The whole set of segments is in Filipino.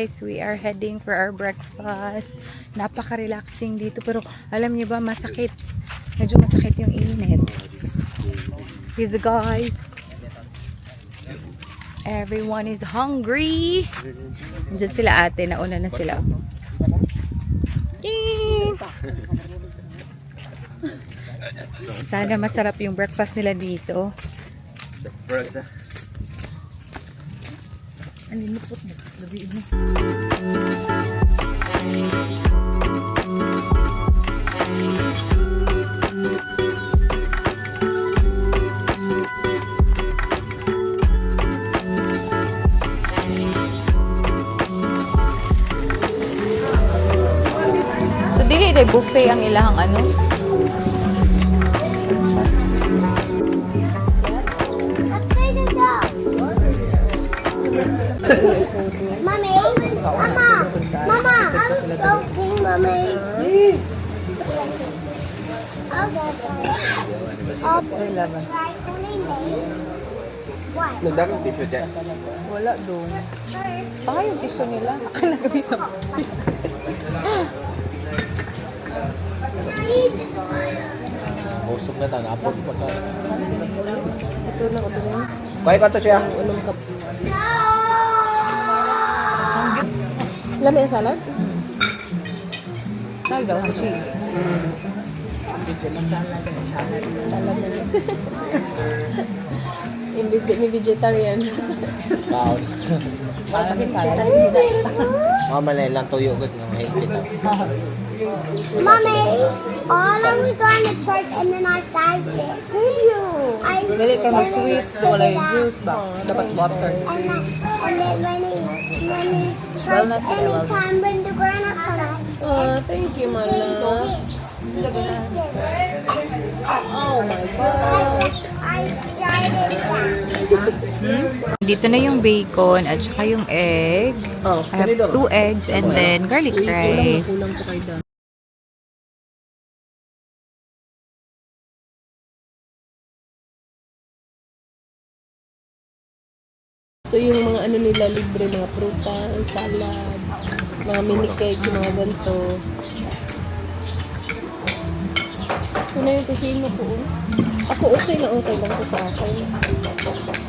guys, we are heading for our breakfast. Napaka-relaxing dito, pero alam niyo ba, masakit. Medyo masakit yung init. These guys, everyone is hungry. Diyan sila ate, nauna na sila. Sana masarap yung breakfast nila dito. Ang linupot na. Labiin mo. So, dili ito buffet ang ilahang ano? Mommy, Mama, I'm soaking, Mommy. Nagdagang tissue dyan. Wala doon. Baka yung tissue nila. Akala gamit na. Busog na tayo. Napod pa tayo. Gusto na ko doon. Kaya ka to siya. Ulong kap. Lami ang salad? Salad daw, hachi. Salad na yun. Imbis di may vegetarian. Kaon. Parang may salad. Mamalay lang tuyo agad ng healthy daw. Mommy, all I was trying to church and then I saved it. Do you? Dali ka mag-sweet. Wala yung juice ba? Dapat water. And then when he church Wellness, anytime when the grown-ups are like, Thank you, my love. Oh my gosh. I started that. Dito na yung bacon at saka yung egg. I have 2 eggs and then garlic rice. So yung mga ano nila libre, mga prutas, salad, mga mini cakes, mga ganito. Ito na yung tusino ko. Ako okay lang ko sa akin.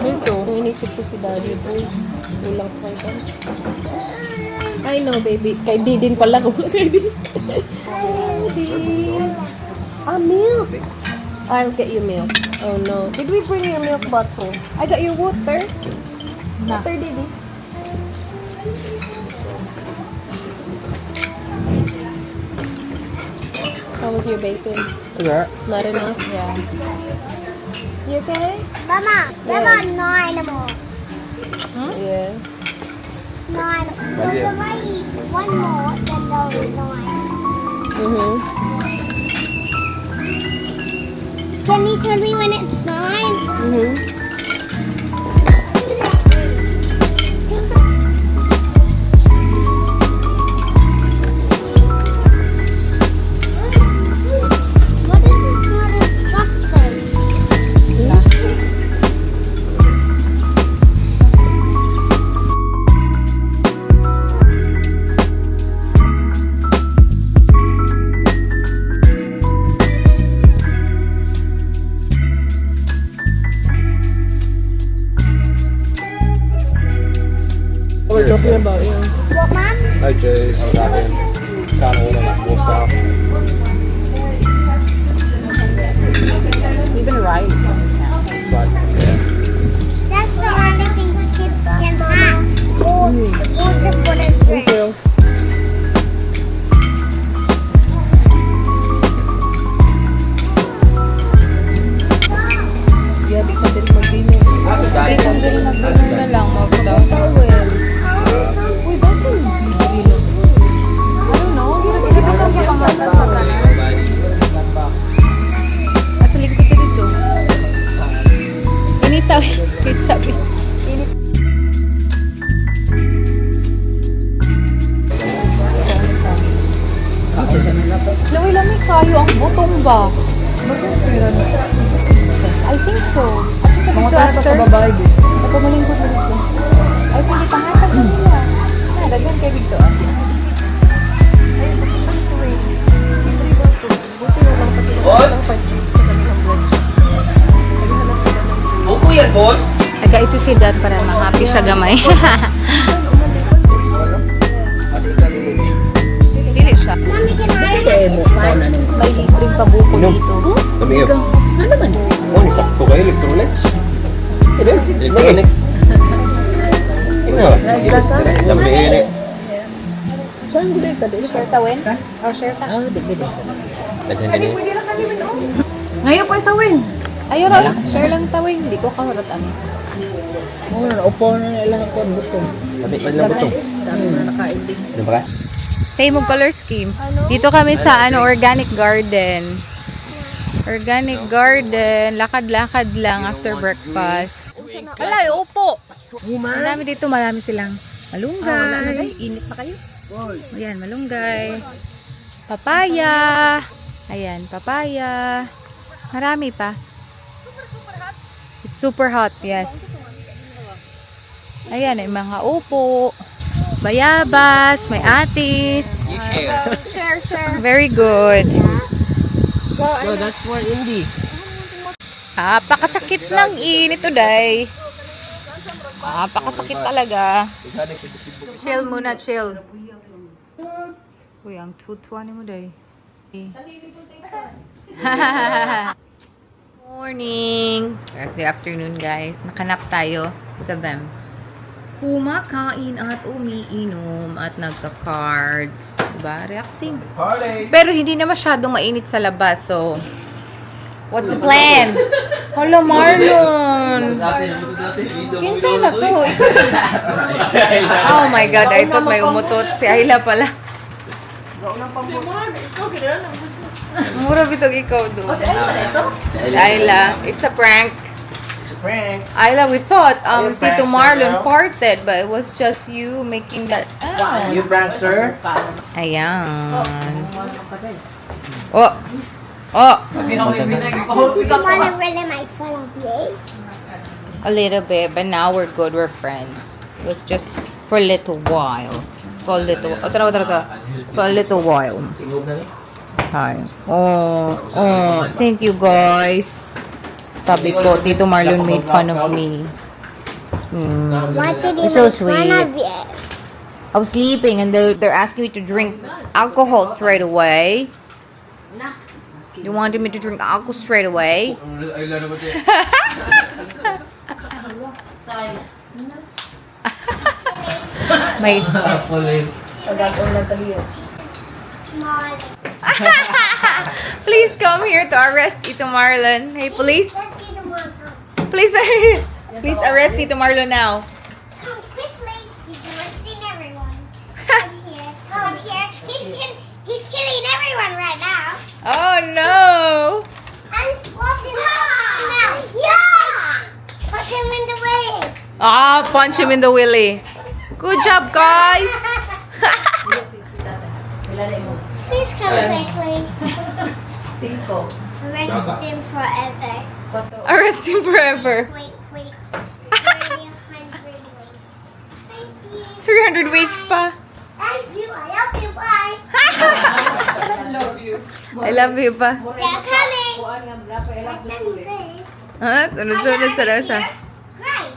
Ito, kung inisip ko si daddy po, kulang pa ito. I know baby, kay di din pala ko. Kay di. Milk! I'll get you milk. Oh no. Did we bring your milk bottle? I got your water. Na. Water, Didi. How was your bacon? Yeah. Not enough? Yeah. You okay? Mama, no animal. Yeah. No animal. So if I eat one more, then there'll be 9. Mm-hmm. Can you tell me when it's 9? Mm-hmm. What is this smell disgusting? We're talking about you. What, Mom? Hi Jay. I got in. Kind of order like more stuff. Even rice. But yeah. That's the only thing kids can have. Or water for the drink. Thank you. Yeah, di ka din mag-dinner. Hindi kung dili mag-dinner na lang, mag-daw. Uy, basin. I don't know. Hindi ko talaga pangalan sa kanan. Asa likod ka dito. Initaw. Wait, sabi. Init. Laway-lamay kayo ang butong ba? I think so. Mga tayo sa babae din. Ako malingkod na dito. I think ipangatag na nila. Daghan kay dito ah. Ay, ang sa Wendy's. Libre daw po. Buti na lang kasi walang pa-juice sa kanilang blood juice. Naghanap sila ng juice. Opo yan, boss. Taga ito si Dad para ma-happy siya gamay. Kasi ikali. Dili siya. Mommy, can I? May libreng pabuko dito. Kami yun. Ano man? Oh, nisakto kayo, electrolytes. Electronic. Dami ini. Share tawin? O, share ta. Daghan din eh. Ngayon po sa win. Ayun lang. Share lang tawin. Hindi ko kaharot ano. Kami man lang butong. Ano ba ka? Same of color scheme. Dito kami sa organic garden. Organic garden. Lakad-lakad lang after breakfast. Wala, upo. Marami dito, marami silang malunggay. Init pa kayo? Ayan, malunggay. Papaya. Ayan, papaya. Marami pa. It's super hot, yes. Ayan, may mga upo. Bayabas, may atis. Share. Very good. No, that's for Indy. Pakasakit ng init today. Pakasakit talaga. Chill muna, chill. Uy, ang tutuan mo day. Morning. Yes, good afternoon guys. Nakanap tayo. Look at them. Kumakain at umiinom at nagka-cards. Diba? Relaxing. Party! Pero hindi na masyadong mainit sa labas, so what's the plan? Hello, Marlon! Kinsa na to? Oh my God, I thought may umutot. Si Ayla pala. Mura bitog ikaw doon. Ayla, it's a prank. Ayla, we thought Tito Marlon farted, but it was just you making that sound. You prankster? Ayan. Oh! Oh! Did Tito Marlon really make fun of me? A little bit, but now we're good. We're friends. It was just for a little while. For a little. For a little while. Hi. Oh, thank you guys. Sabi ko, Tito Marlon made fun of me. Why did he You're so make fun sweet. of you? I was sleeping and they're asking me to drink alcohol straight away. You wanted me to drink alcohol straight away? May Marlon. Please come here to arrest Tito Marlon. Hey, police. Let's see the Marlon. Please arrest Tito Marlon now. Come quickly. He's arresting everyone. Come here. Come here. He's killing everyone right now. Oh no! And walking now. Yeah! Put him in the way. Punch him in the willy. Good job, guys. Please come quickly. Arrest him forever. Arrest him forever. Wait. 300 weeks. Thank you. 300 weeks pa. Thank you. I love you. Bye. I love you pa. They're coming. Let them be. Ha? Sunod-sunod sa lasa. Great.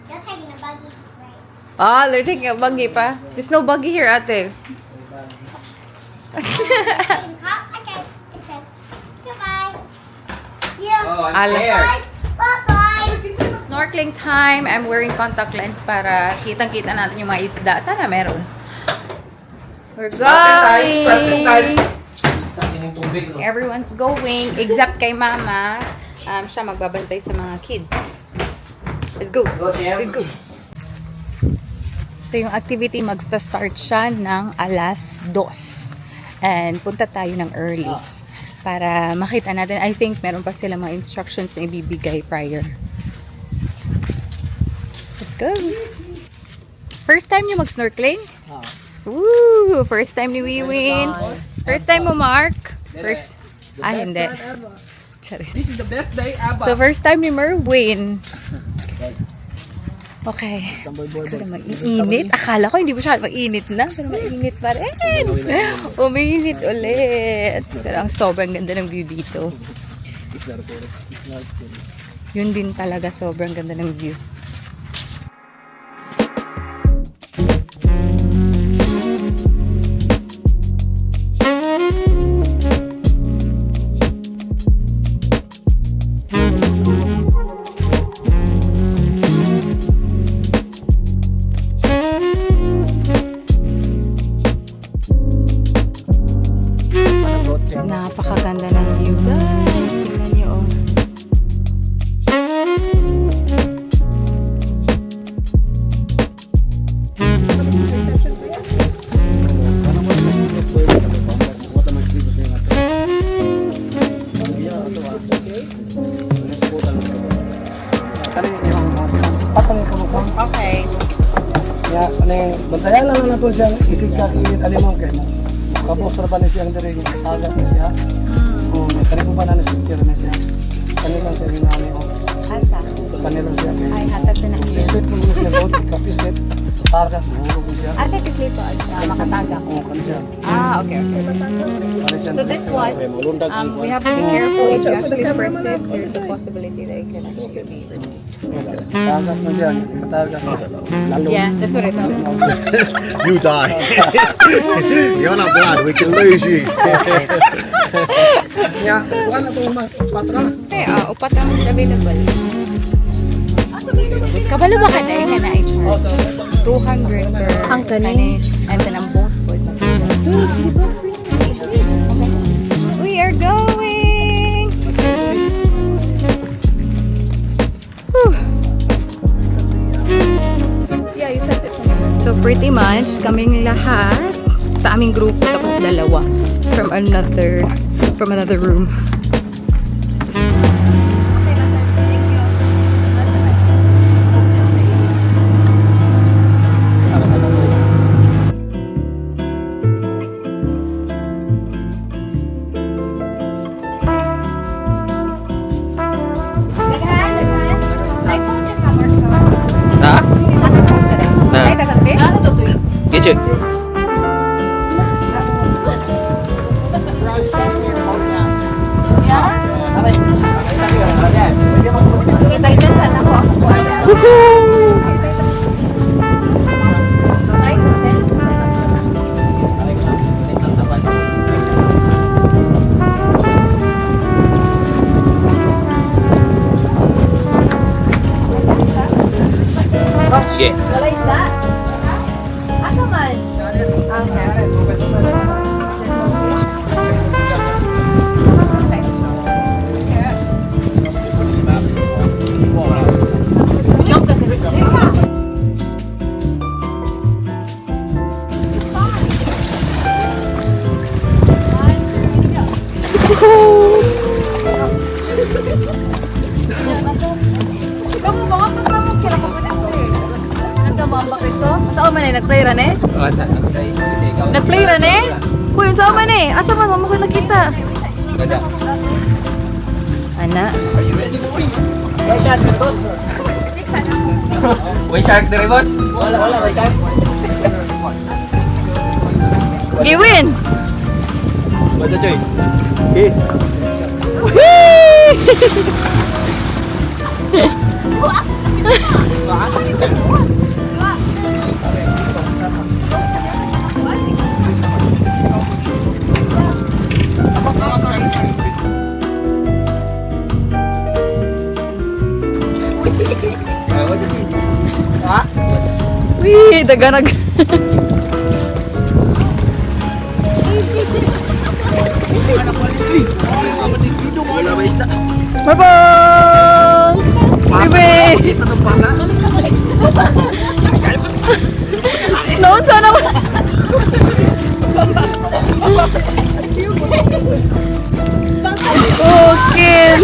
You're taking a buggy. Great. They're taking a buggy pa. There's no buggy here, ate. Taking top? Okay. It's it. Goodbye. Yeah. Oh, I'm Ala. scared. Bye-bye. Snorkeling time. I'm wearing contact lens para kitang-kita natin yung mga isda. Sana meron. We're going. Everyone's going except kay Mama. Siya magbabantay sa mga kids. Let's go. Let's go. So yung activity magsa-start siya ng alas 2. And punta tayo ng early para makita natin. I think meron pa sila mga instructions na ibibigay prior. Let's go. First time niyo mag-snorkeling? Woo! First time ni Wiwin. First time mo, Mark? First. Hindi. Charis. This is the best day ever. So, first time ni Merwin. Okay. Pero mag-iinit. Akala ko hindi masyadong mag-init na. Pero mag-init pa rin. Umiinit ulit. Pero ang sobrang ganda ng view dito. Yun din talaga. Sobrang ganda ng view. Napakaganda ng view, guys. Tingnan niyo, oh. Okay. Ya, ning bantayan lang na to siyang isig ka kiit alimang kay mo. Kabos ra pa ni siyang diri agat na siya. Kani ko pa na secure na siya. Kani lang siya ginani o. Asa? Kani lang siya kay. Ay, hatag na ng view. Split mo siya road, kapislit. Agat mo ko siya. Asa pislito? Makataga. Kani siya. Okay. Kani siya. So this one, we have to be careful. If you actually press it, there's a possibility that it can actually be removed. Agat man siya, katagat. Lalo. Yeah, that's what I thought. You die. You're not glad. We can lose you. Ya, wala to mas patra. Okay, upat lang is available. Kabalo ba ka dahil na i-charge? 200 per Ang kani? And then ang boat food na We are going! Whew. Yeah, you said it. So pretty much, kaming lahat sa aming grupo tapos dalawa from another room. Nah. Ay, tagalpin? Get you. Yeah. Wala isda? Asa man? Kamu mga kapamok kira ko ganito eh. Nagkamambak ito? Saan man eh? Nag-play ran eh? Nag-play ran eh? Uy, saan man eh? Asa man? Mama ko nakita. Ana? May shark dire, boss? Wala, may shark. Giwin! Baca cuy. Eh. Wih, daganag. Mabang! Bibi! Noon sana ba? Okay.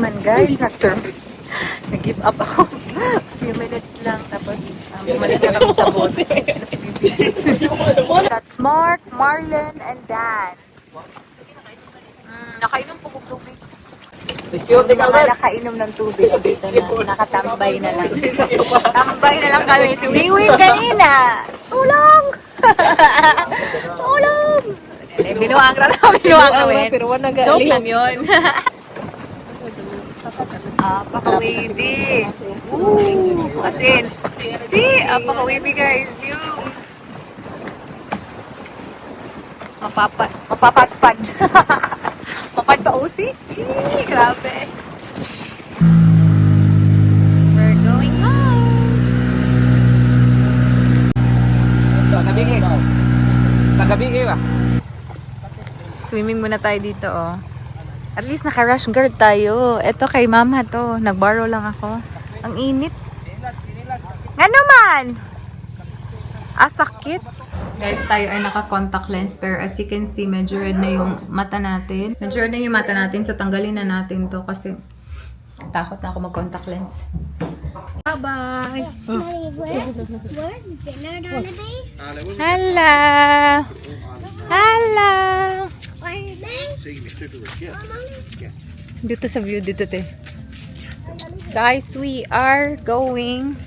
naman guys, nag-surf. Nag-give up ako. Few minutes lang, tapos bumalik na kami sa boat. That's Mark, Marlon, and Dan. Nakainom po kong tubig. Excuse Yung mga nakainom ng tubig, dito na, nakatambay na lang. Tambay na lang kami. Si Wing kanina. Tulong! Tulong! Binuang na namin. Pero wala Joke lang yun. Paka-wavy. Ooh, as in. See, paka-wavy guys. View. Mapapatpad. Mapad pa usi? Grabe. We're going home. Tagabi ba? Swimming muna tayo dito, oh. At least naka-rash guard tayo. Ito kay mama to. Nag-borrow lang ako. Ang init. Nga naman! Sakit. Guys, tayo ay naka-contact lens. Pero as you can see, medyo red na yung mata natin. Medyo red na yung mata natin. So, tanggalin na natin to kasi takot na ako mag-contact lens. Bye-bye! Daddy, where's dinner gonna be? Hello! Hello! Where is it? Dito sa view, dito te. Guys, we are going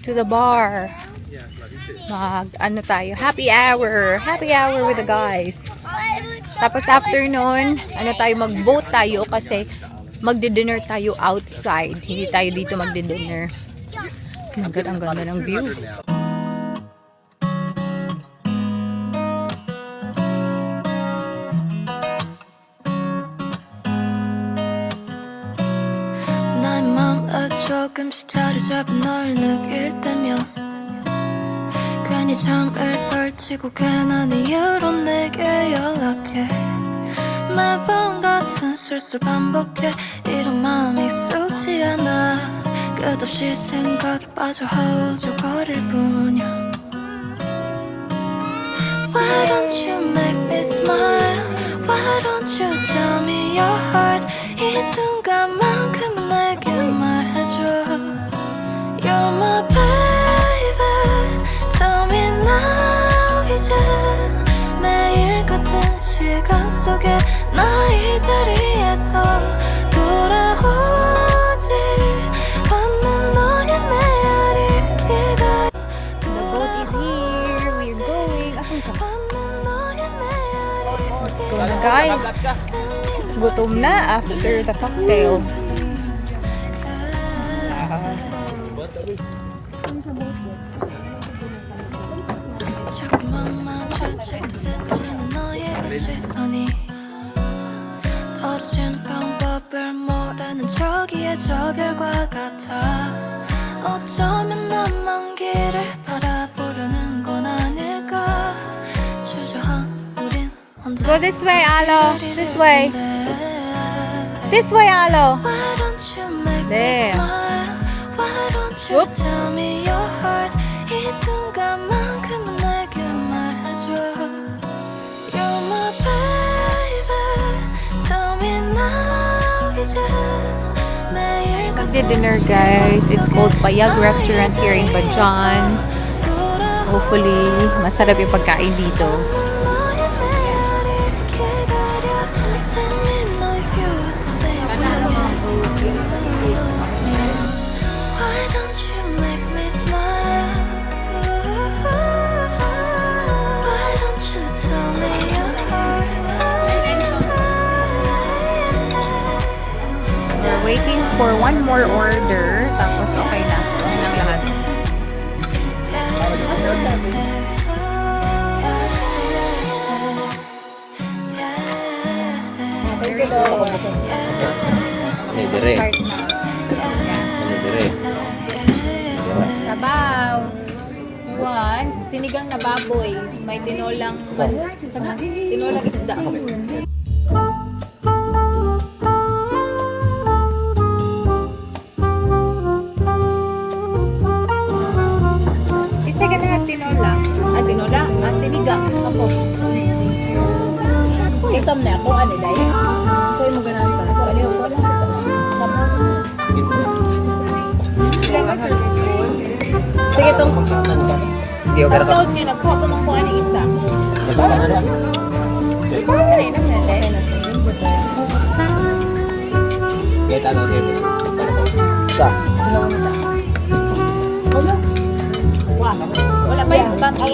to the bar. Ano tayo? Happy hour! Happy hour with the guys. Tapos after nun, mag-boat tayo kasi magdi-dinner tayo outside. Hindi tayo dito magdi-dinner. Ang ganda ng view. 나의 맘에 조금씩 자리 잡은 널 느낄 때면 괜히 잠을 설치고 괜한 이유로 내게 연락해 매번 같은 실수를 반복해 이런 마음이 익숙지 않아 끝없이 생각에 빠져 허우적거릴 뿐이야 Why don't you make me smile Why don't you tell me your heart 이 순간만큼은 내게 말해줘 You're my baby Tell me now 이제 매일 같은 시간 속에 나 이 자리에서 돌아오지 않는 너의 메아리를 기다려 The boat is here. We're going. Asan ka? 않는 너의 메아리를 Let's go na guys. Gutom na after the cocktail. 자꾸만 마주칠 때 스치는 너의 그 시선이 떨어지는 방법을 모르는 저기의 저 별과 같아 어쩌면 난 먼 길을 바라보려는 건 아닐까 주저한 우린 혼자 Go this way, Alo. This way. This way, Alo. Why don't you make me There. smile Why don't you Whoop. tell me your heart 이 순간만큼은 내게 말해줘 You're my baby Tell me now 이제 매일 Magdi-dinner guys. It's called Payag Restaurant here in Bajan. Hopefully, masarap yung pagkain dito. 너의 메아리를 기다려 Let me know if you're the same Why don't you make me smile Why don't you tell me your heart We're waiting for one more order. Tapos okay na. Yun ang lahat. Dire. Start na. Dire. Sabaw. One, sinigang na baboy. May tinolang tinolang isda. Isa ka na tinola. Tinola. Sinigang. Ako. Isam na ako, ano dahil? So, yung mga ganun ba? So, ano yung wala? Sama Sige, itong Hindi ako karaka. tawag niya, nagkuha ko ng kuha ng isa. Nagkakaroon na. Ay, nakalala. Kaya tanong siya. Sa? Wala pa yung pang A.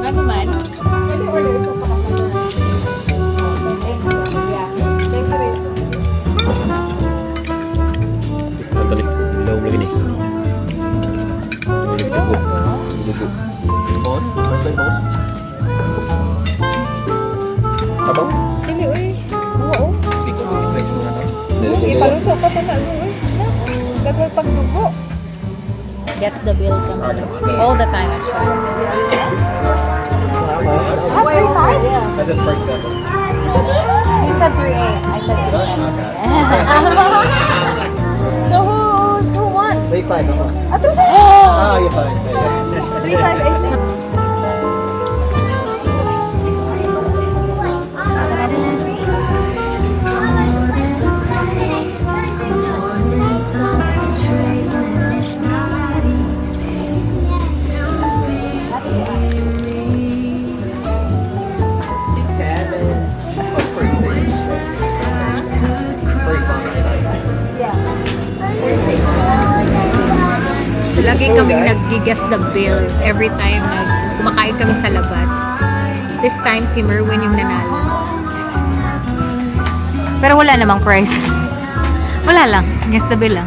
Ano man? Ilaw lagi ni. Dugo. Boss? Boss ba boss? Abang? Dili, uy. Oo. Hindi ko place mo na to. Ipaluto pa pa na, uy. Gagawin pang dugo. Guess the bill kami. All the time, actually. I said for example. You said 3A. I said 3A. So, who won? Say 5 ako. Oh! Yung 5. 3-5, So, lagi kaming nag-guess the bill every time na kumakain kami sa labas. This time, si Merwin yung nanalo. Pero wala namang prize. Wala lang. Guess the bill lang.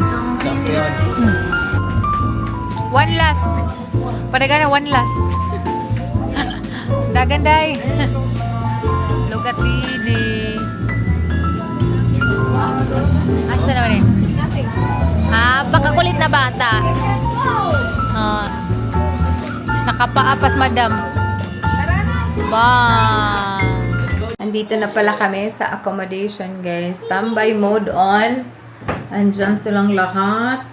One last. Padagana, one last. Daganday. Look at Didi. Asa naman eh? Ha? Pakakulit na bata. Nakapaapas, madam. Bang! Andito na pala kami sa accommodation, guys. Standby mode on. Andyan silang lahat.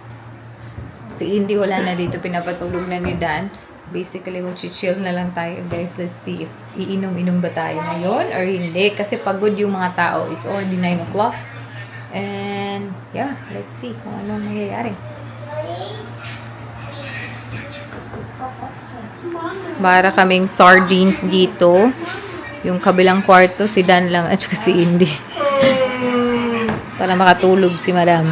Si Indy wala na dito. Pinapatulog na ni Dan. Basically, mag-chill na lang tayo, guys. Let's see if iinom-inom ba tayo ngayon or hindi. Kasi pagod yung mga tao. It's already 9 o'clock. And, yeah. Let's see kung anong mangyayari. Para kaming sardines dito. Yung kabilang kwarto, si Dan lang at saka si Indy. Para makatulog si Madam.